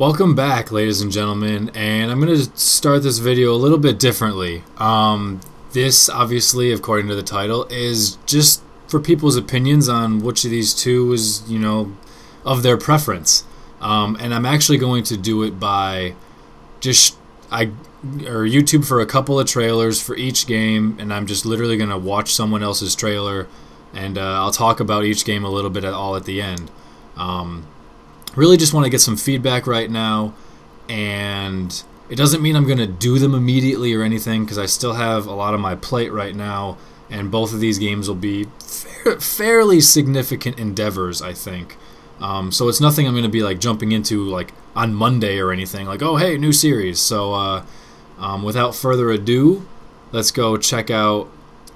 Welcome back, ladies and gentlemen, and I'm going to start this video a little bit differently. This, obviously, according to the title, is just for people's opinions on which of these two is, of their preference. And I'm actually going to do it by YouTube for a couple of trailers for each game, and I'm just literally going to watch someone else's trailer, and I'll talk about each game a little bit at the end. Really just want to get some feedback right now, and it doesn't mean I'm going to do them immediately or anything, because I still have a lot on my plate right now, and both of these games will be fairly significant endeavors, I think. So it's nothing I'm going to be like jumping into like on Monday or anything, like, oh hey, new series. So without further ado, let's go check out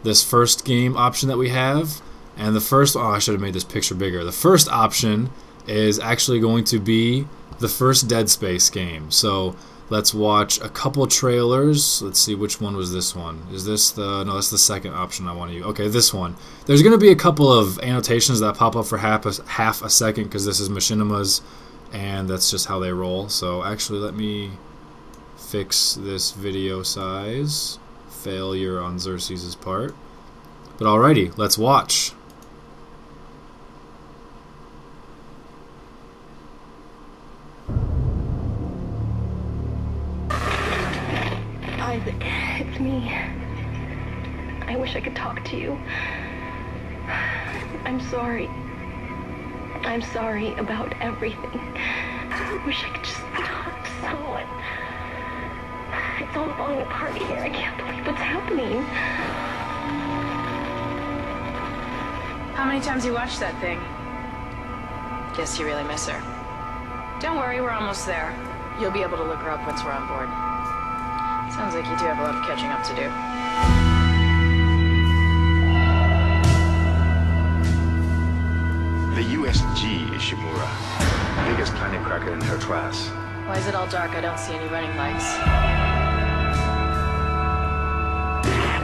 this first game option that we have. And the first, I should have made this picture bigger. The first option is actually going to be the first Dead Space game. So let's watch a couple trailers. Let's see, which one was this one? Is this the... No, that's the second option I want to use. Okay, this one. There's going to be a couple of annotations that pop up for half a second, because this is Machinima's, and that's just how they roll. So actually, let me fix this video size. Failure on Xerxes' part. But alrighty, let's watch. Isaac, it's me. I wish I could talk to you. I'm sorry. I'm sorry about everything. I wish I could just talk to someone. It's all falling apart here. I can't believe what's happening. How many times you watched that thing? Guess you really miss her. Don't worry, we're almost there. You'll be able to look her up once we're on board. Sounds like you do have a lot of catching up to do. The USG Ishimura, biggest planet cracker in her class. Why is it all dark? I don't see any running lights.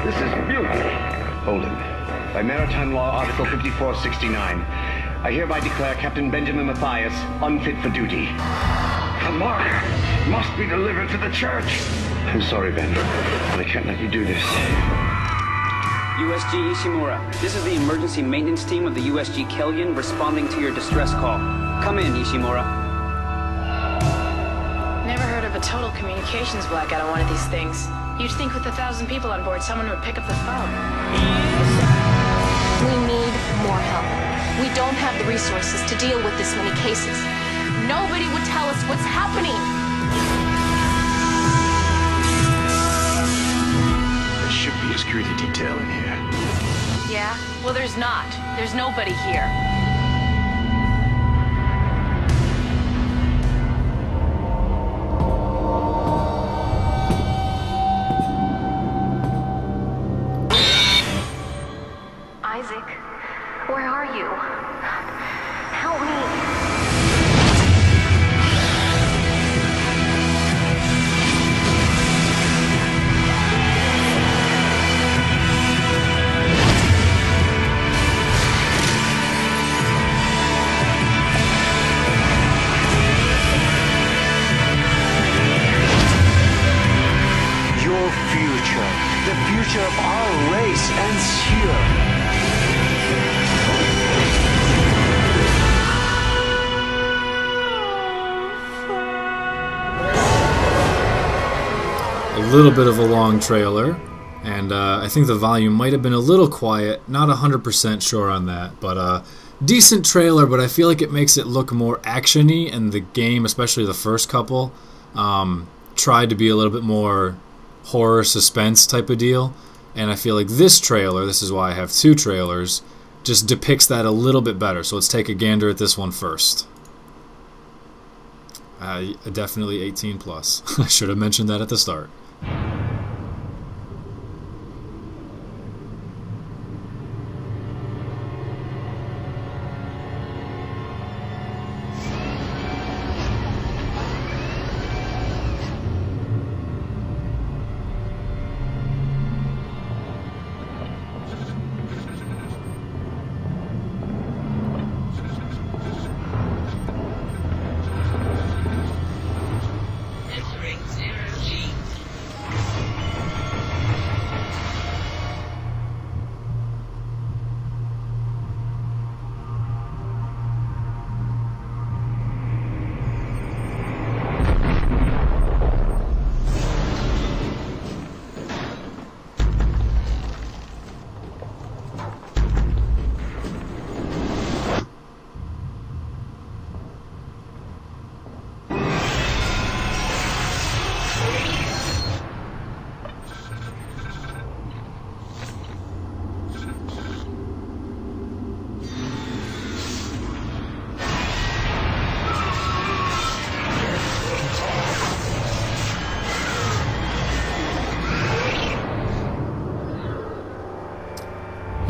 This is Bugle. Holden. By Maritime Law, Article 5469, I hereby declare Captain Benjamin Mathias unfit for duty. The mark must be delivered to the church. I'm sorry, Ben, but I can't let you do this. USG Ishimura, this is the emergency maintenance team of the USG Kellion responding to your distress call. Come in, Ishimura. Never heard of a total communications blackout on one of these things. You'd think with 1,000 people on board, someone would pick up the phone. We need more help. We don't have the resources to deal with this many cases. Nobody would tell us what's happening. There should be a security detail in here. Yeah? Well, there's not. There's nobody here. Isaac, where are you? Help me. The future of our race ends here. A little bit of a long trailer, and I think the volume might have been a little quiet. Not 100% sure on that, but decent trailer, but I feel like it makes it look more action-y, and the game, especially the first couple, tried to be a little bit more horror suspense type of deal, and I feel like this trailer, this is why I have two trailers, just depicts that a little bit better. So let's take a gander at this one first. Definitely 18 plus. I should have mentioned that at the start.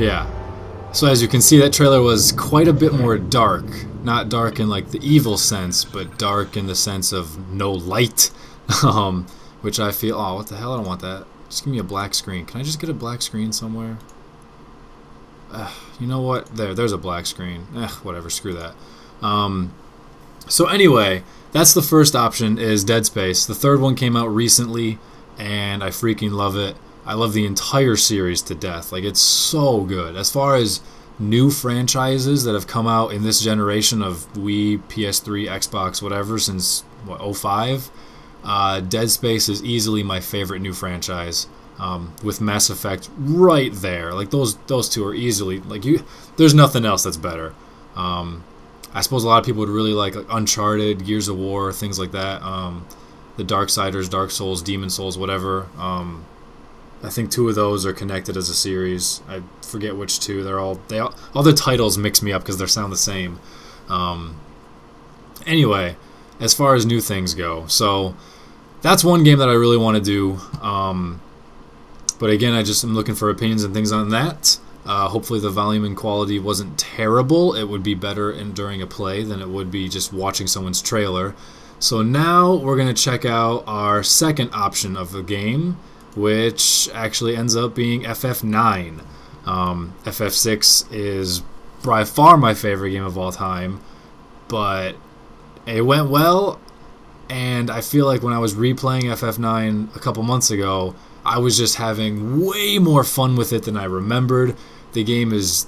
Yeah. So as you can see, that trailer was quite a bit more dark. Not dark in like the evil sense, but dark in the sense of no light. Which I feel, oh, what the hell, I don't want that. Just give me a black screen. Can I just get a black screen somewhere? You know what? There's a black screen. Whatever, screw that. So anyway, that's the first option, is Dead Space. The third one came out recently, and I freaking love it. I love the entire series to death. Like, it's so good. As far as new franchises that have come out in this generation of Wii, PS3, Xbox, whatever, since, what, 05? Dead Space is easily my favorite new franchise, with Mass Effect right there. Like, those two are easily, like, there's nothing else that's better. I suppose a lot of people would really like Uncharted, Gears of War, things like that. The Darksiders, Dark Souls, Demon Souls, whatever. I think two of those are connected as a series. I forget which two. All the titles mix me up because they sound the same. Anyway, as far as new things go, so that's one game that I really want to do. But again, I'm looking for opinions and things on that. Hopefully the volume and quality wasn't terrible. It would be better during a play than it would be just watching someone's trailer. So now we're going to check out our second option of the game, which actually ends up being FF9. FF6 is by far my favorite game of all time, but it went well, and I feel like when I was replaying FF9 a couple months ago, I was just having way more fun with it than I remembered. The game is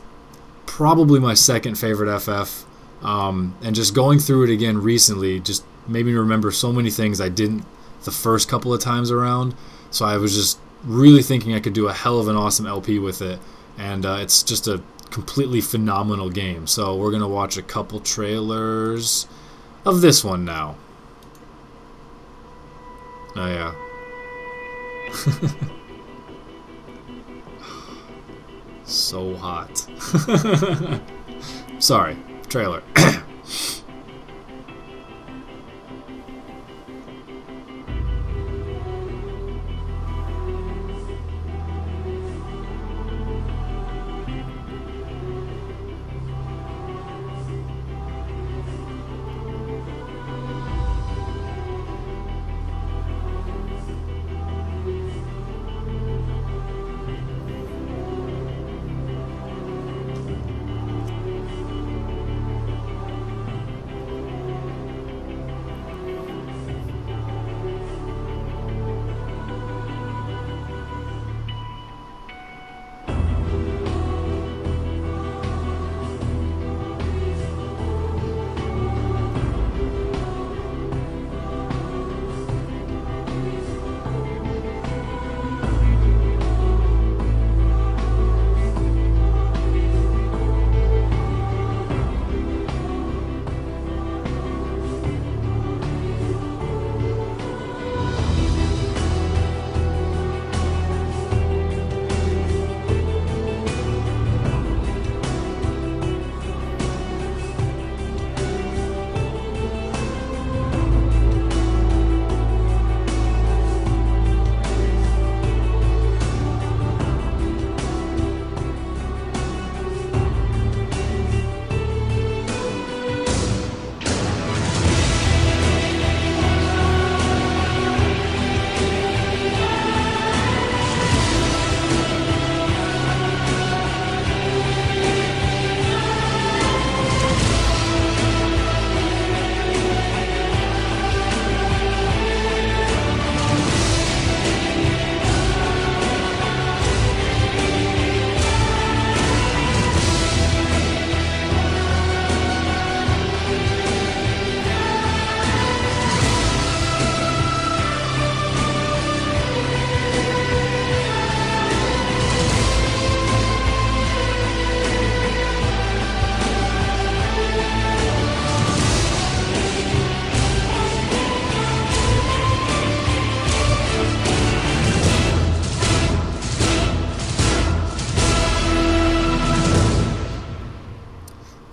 probably my second favorite FF, and just going through it again recently just made me remember so many things I didn't the first couple of times around. So I was just really thinking I could do a hell of an awesome LP with it, and it's just a completely phenomenal game. So we're going to watch a couple trailers of this one now. Oh yeah. So hot. Sorry, trailer.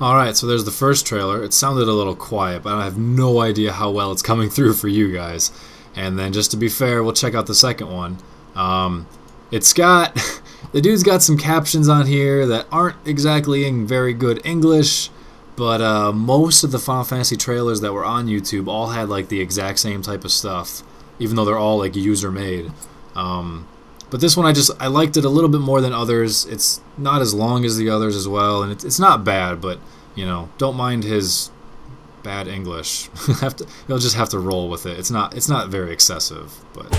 Alright, so there's the first trailer. It sounded a little quiet, but I have no idea how well it's coming through for you guys. And then just to be fair, we'll check out the second one. It's got the dude's got some captions on here that aren't exactly in very good English, but most of the Final Fantasy trailers that were on YouTube all had like the exact same type of stuff, even though they're all like user-made. But this one I liked it a little bit more than others. It's not as long as the others as well, and it's not bad, but you know, don't mind his bad English. You'll just have to roll with it. It's not very excessive, but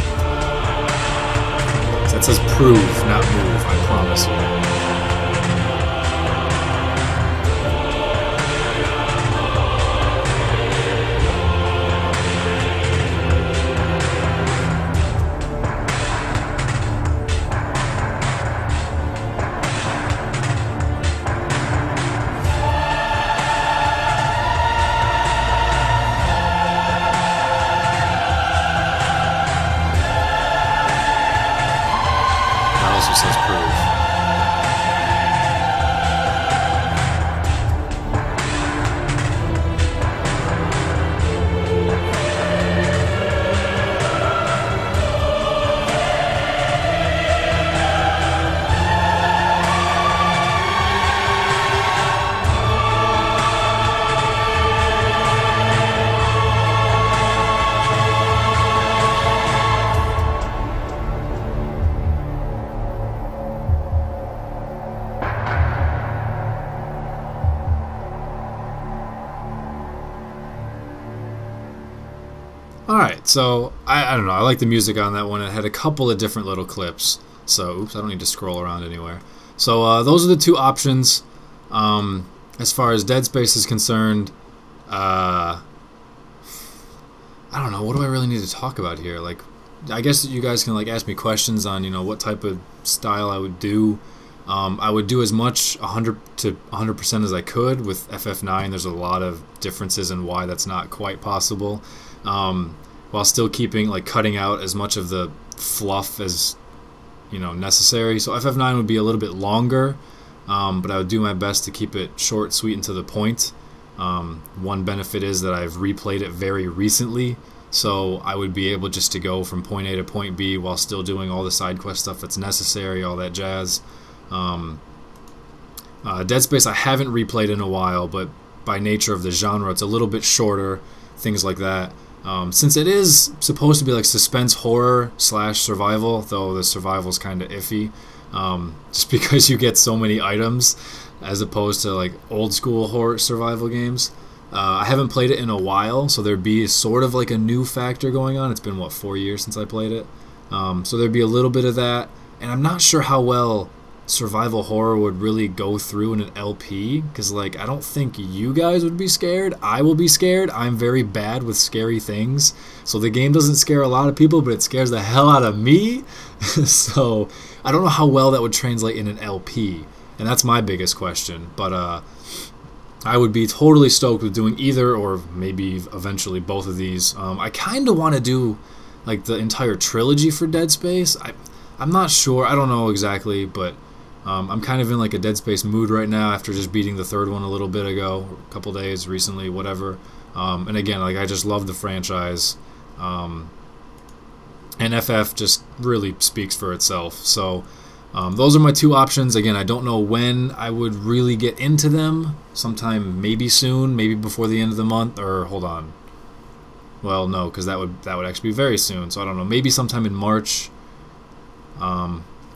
that says prove, not move, I promise you. Says prove. Alright, so I don't know, I like the music on that one. It had a couple of different little clips, so oops, I don't need to scroll around anywhere. So those are the two options. As far as Dead Space is concerned, I don't know, what do I really need to talk about here? Like, I guess you guys can like ask me questions on, you know, what type of style I would do. I would do as much 100% as I could. With FF9, there's a lot of differences in why that's not quite possible. While still keeping, like, cutting out as much of the fluff as, you know, necessary. So FF9 would be a little bit longer, but I would do my best to keep it short, sweet, and to the point. One benefit is that I've replayed it very recently, so I would be able just to go from point A to point B while still doing all the side quest stuff that's necessary, all that jazz. Dead Space I haven't replayed in a while, but by nature of the genre, it's a little bit shorter, things like that. Since it is supposed to be like suspense horror / survival, though the survival's kind of iffy, just because you get so many items as opposed to like old school horror survival games. I haven't played it in a while, so there'd be sort of like a new factor going on. It's been, what, 4 years since I played it? So there'd be a little bit of that, and I'm not sure how well survival horror would really go through in an LP, because like I don't think you guys would be scared. I will be scared. I'm very bad with scary things, so the game doesn't scare a lot of people, but it scares the hell out of me. So I don't know how well that would translate in an LP, and that's my biggest question. But I would be totally stoked with doing either, or maybe eventually both of these. I kind of want to do like the entire trilogy for Dead Space. I'm not sure. I don't know exactly, but I'm kind of in like a Dead Space mood right now after just beating the third one a little bit ago, a couple days recently, whatever. And again, like I just love the franchise, and FF just really speaks for itself. So those are my two options. Again, I don't know when I would really get into them. Sometime maybe soon, maybe before the end of the month, or hold on. Well, no, because that would actually be very soon. So I don't know. Maybe sometime in March.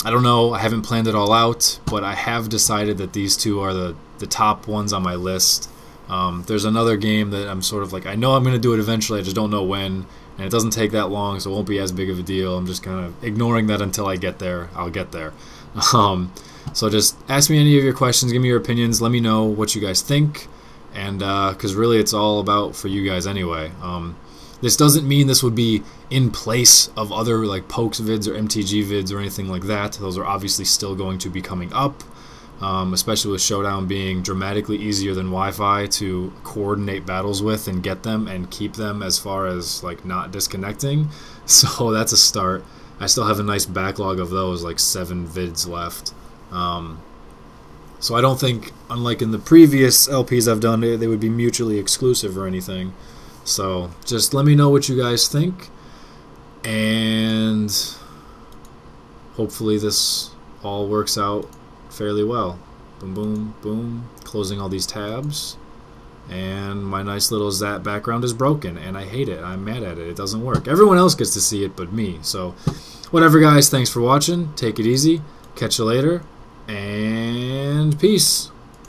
I don't know. I haven't planned it all out, but I have decided that these two are the top ones on my list. There's another game that I'm sort of like, I know I'm going to do it eventually, I just don't know when, and it doesn't take that long, so it won't be as big of a deal. I'm just kind of ignoring that until I get there. I'll get there. So just ask me any of your questions, give me your opinions, let me know what you guys think, and because really it's all about for you guys anyway. This doesn't mean this would be in place of other like Pokes vids or MTG vids or anything like that. Those are obviously still going to be coming up, especially with Showdown being dramatically easier than Wi-Fi to coordinate battles with and get them and keep them as far as like not disconnecting. So that's a start. I still have a nice backlog of those, like 7 vids left. So I don't think, unlike in the previous LPs I've done, they would be mutually exclusive or anything. So just let me know what you guys think, and hopefully this all works out fairly well. Boom, boom, boom. Closing all these tabs. And my nice little Zap background is broken, and I hate it. I'm mad at it. It doesn't work. Everyone else gets to see it but me. So, whatever, guys. Thanks for watching. Take it easy. Catch you later. And peace.